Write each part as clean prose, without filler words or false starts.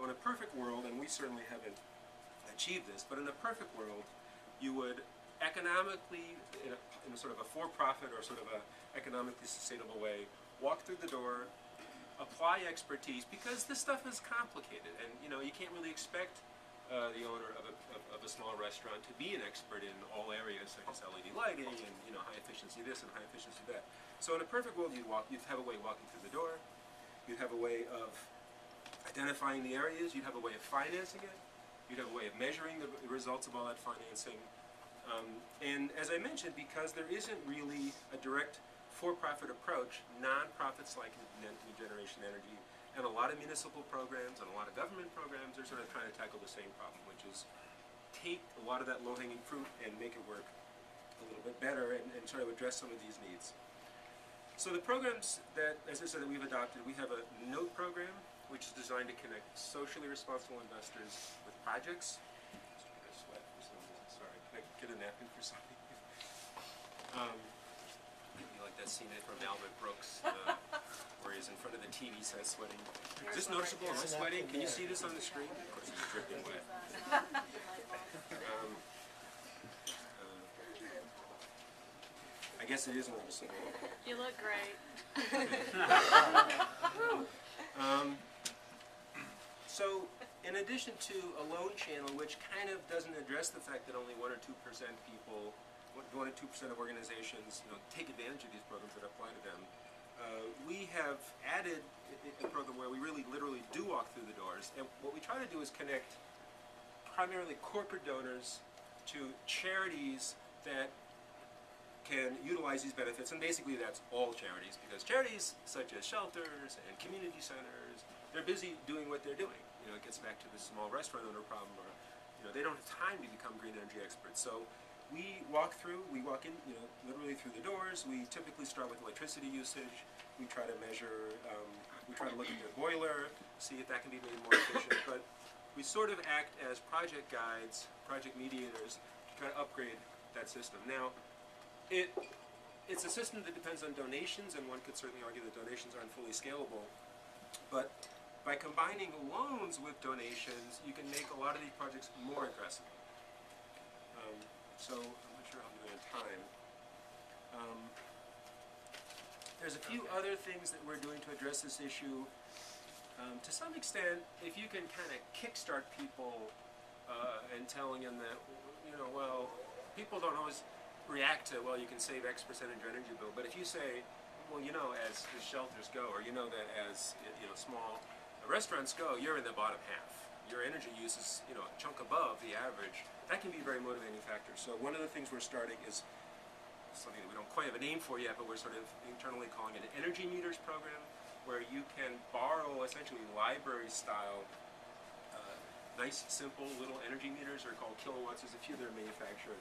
in a perfect world, and we certainly haven't achieved this, but in a perfect world, you would economically, in a sort of a for-profit or sort of a economically sustainable way, walk through the door, apply expertise, because this stuff is complicated, and you can't really expect the owner of a small restaurant to be an expert in all areas such as LED lighting and high efficiency this and high efficiency that. So in a perfect world, you'd have a way of walking through the door, you'd have a way of identifying the areas, you'd have a way of financing it, you'd have a way of measuring the results of all that financing. And as I mentioned, because there isn't really a direct for-profit approach, non-profits like New Generation Energy and a lot of municipal programs and a lot of government programs are sort of trying to tackle the same problem, which is take a lot of that low-hanging fruit and make it work a little bit better and try to address some of these needs. So the programs that, as I said, that we've adopted, we have a note program, which is designed to connect socially responsible investors with projects. Sweat for some reason. Sorry, can I get a napkin for something? You like that scene from Albert Brooks, where he's in front of the TV set sweating. Is this noticeable? Am I sweating? Can you see this on the screen? Of course, it's dripping wet. I guess it is noticeable. You look great. So, in addition to a loan channel, which kind of doesn't address the fact that only 1 or 2% people, 1 or 2% of organizations, take advantage of these programs that apply to them, we have added a program where we really literally do walk through the doors, and what we try to do is connect primarily corporate donors to charities that can utilize these benefits, and basically that's all charities, because charities such as shelters and community centers, they're busy doing what they're doing. It gets back to the small restaurant owner problem, or they don't have time to become green energy experts. So we walk in, literally through the doors. We typically start with electricity usage. We try to measure, we try to look at their boiler, see if that can be made more efficient. But we sort of act as project guides, project mediators, to try to upgrade that system. Now, it's a system that depends on donations, and one could certainly argue that donations aren't fully scalable. But by combining loans with donations, you can make a lot of these projects more aggressive. So I'm not sure how I'm doing on time. There's a few other things that we're doing to address this issue. To some extent, if you can kind of kickstart people and telling them that, well, people don't always react to, well, you can save X percentage your energy bill. But if you say, well, as shelters go, or that as small restaurants go, you're in the bottom half. Your energy use is a chunk above the average. That can be a very motivating factor. So one of the things we're starting is something that we don't quite have a name for yet, but we're sort of internally calling it an energy meters program, where you can borrow essentially library-style, nice, simple little energy meters. They're called kilowatts. There's a few that are manufactured.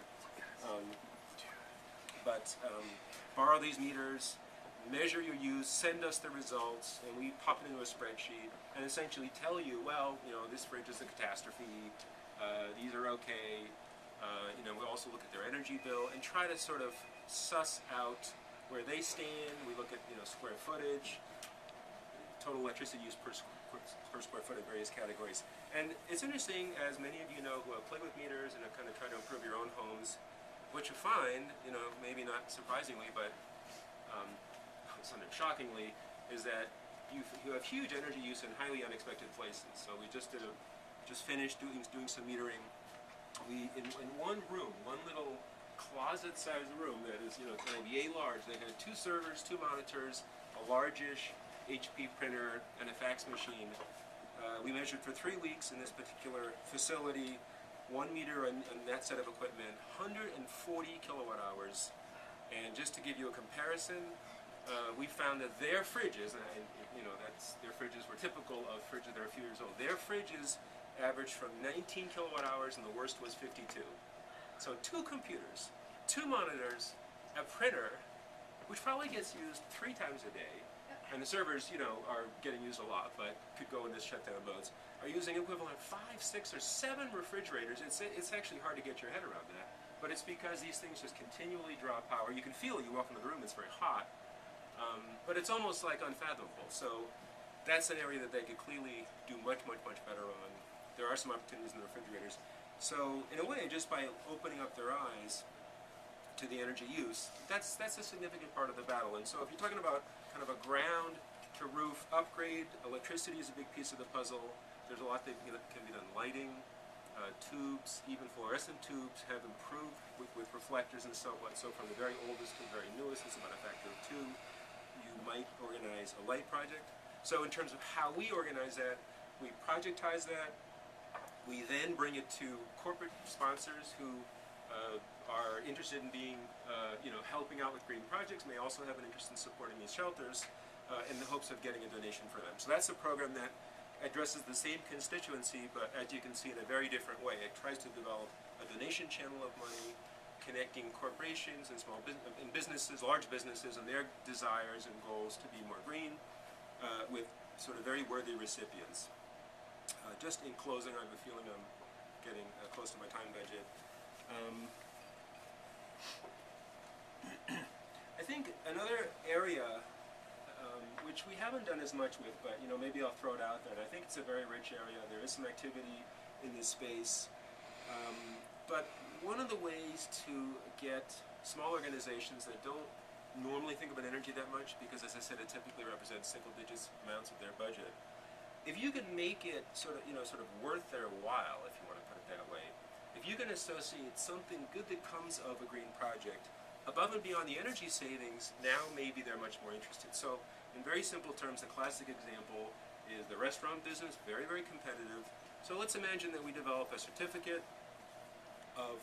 Borrow these meters, measure your use, send us the results, and we pop it into a spreadsheet and essentially tell you, well, this fridge is a catastrophe, these are okay. We also look at their energy bill and try to sort of suss out where they stand. We look at square footage, total electricity use per square foot in various categories. And it's interesting, as many of you know who have played with meters and have kind of tried to improve your own homes, what you find, maybe not surprisingly, but something shockingly, is that you have huge energy use in highly unexpected places. So we just finished doing some metering. We in one room, one little closet-sized room that is kind of yay large. They had 2 servers, 2 monitors, a largish HP printer, and a fax machine. We measured for 3 weeks in this particular facility. 1 meter on that set of equipment, 140 kilowatt hours. And just to give you a comparison, we found that their fridges, and their fridges were typical of fridges that are a few years old. Their fridges averaged from 19 kilowatt hours, and the worst was 52. So 2 computers, 2 monitors, a printer, which probably gets used 3 times a day, and the servers, are getting used a lot, but could go into shutdown modes, are using equivalent 5, 6, or 7 refrigerators. It's actually hard to get your head around that, but it's because these things just continually draw power. You can feel it. You walk into the room, it's very hot, but it's almost like unfathomable. So that's an area that they could clearly do much, much, much better on. There are some opportunities in the refrigerators. So in a way, just by opening up their eyes to the energy use, that's a significant part of the battle. And so if you're talking about kind of a ground to roof upgrade, electricity is a big piece of the puzzle. There's a lot that can be done. Lighting, tubes, even fluorescent tubes have improved with reflectors and so on. So from the very oldest to the very newest, it's about a factor of 2. You might organize a light project. So in terms of how we organize that, we projectize that. We then bring it to corporate sponsors who are interested in being, helping out with green projects, may also have an interest in supporting these shelters in the hopes of getting a donation for them. So that's a program that addresses the same constituency, but as you can see, in a very different way. It tries to develop a donation channel of money, connecting corporations and small businesses, large businesses, and their desires and goals to be more green with sort of very worthy recipients. Just in closing, I have a feeling I'm getting close to my time budget. I think another area which we haven't done as much with, but maybe I'll throw it out there. And I think it's a very rich area. There is some activity in this space. But one of the ways to get small organizations that don't normally think about energy that much, because as I said, it typically represents single-digit amounts of their budget. If you can make it sort of worth their while, if you want to put it that way, if you can associate something good that comes of a green project above and beyond the energy savings, now maybe they're much more interested. So in very simple terms, the classic example is the restaurant business, very, very competitive. So let's imagine that we develop a certificate of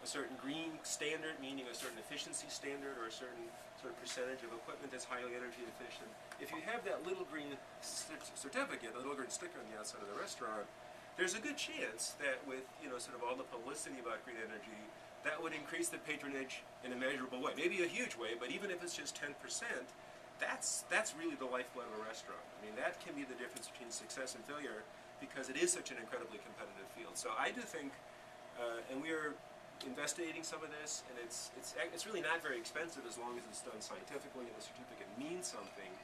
a certain green standard, meaning a certain efficiency standard or a certain sort of percentage of equipment that's highly energy efficient. If you have that little green certificate, a little green sticker on the outside of the restaurant, there's a good chance that with sort of all the publicity about green energy, that would increase the patronage in a measurable way. Maybe a huge way, but even if it's just 10%, that's really the lifeblood of a restaurant. I mean, that can be the difference between success and failure because it is such an incredibly competitive field. So I do think, and we are investigating some of this, and it's really not very expensive as long as it's done scientifically and the certificate means something.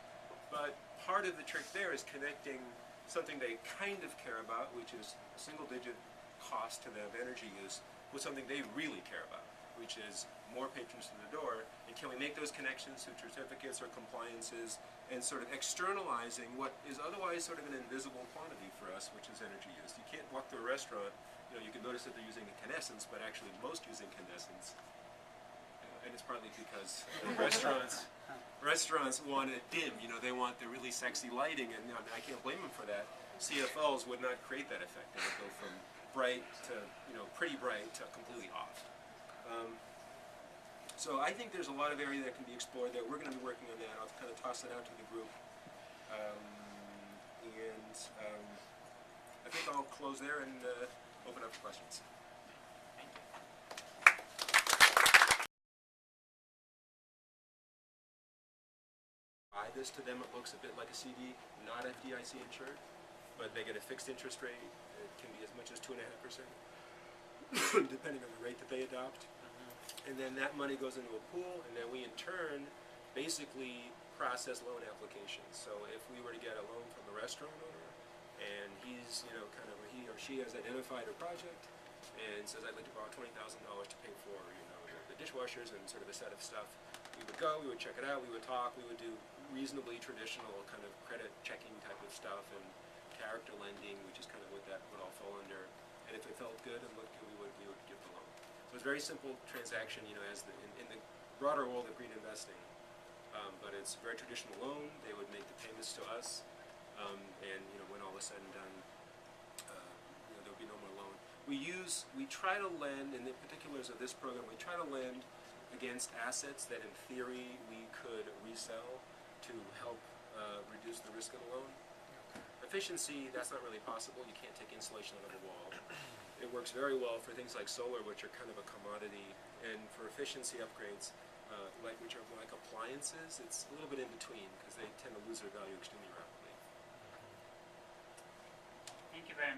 But part of the trick there is connecting something they kind of care about, which is a single-digit cost to them of energy use, with something they really care about, which is more patrons to the door. And can we make those connections through certificates or compliances and sort of externalizing what is otherwise sort of an invisible quantity for us, which is energy use. You can't walk through a restaurant, you can notice that they're using incandescents, but actually most use incandescents. And it's partly because restaurants want it dim, they want the really sexy lighting, and I can't blame them for that. CFLs would not create that effect. They would go from bright to, pretty bright to completely off. So I think there's a lot of area that can be explored there. We're going to be working on that. I'll kind of toss it out to the group. I think I'll close there and open up for questions. Buy this to them, it looks a bit like a CD, not FDIC insured, but they get a fixed interest rate. It can be as much as 2.5%, depending on the rate that they adopt. And then that money goes into a pool, and then we in turn basically process loan applications. So if we were to get a loan from the restaurant owner, and he's, he or she has identified a project and says, I'd like to borrow $20,000 to pay for, the dishwashers and sort of a set of stuff, we would go, we would check it out, we would talk, we would do reasonably traditional kind of credit checking type of stuff and character lending, which is kind of what that would all fall under. And if it felt good and looked good, we would give the loan. So it's a very simple transaction, as in the broader world of green investing. But it's a very traditional loan. They would make the payments to us, and when all is said and done, there would be no more loan. We try to lend, in the particulars of this program, we try to lend against assets that in theory we could resell to help reduce the risk of the loan. Efficiency, that's not really possible. You can't take insulation out of a wall. It works very well for things like solar, which are kind of a commodity, and for efficiency upgrades, which are like appliances, it's a little bit in between because they tend to lose their value extremely rapidly.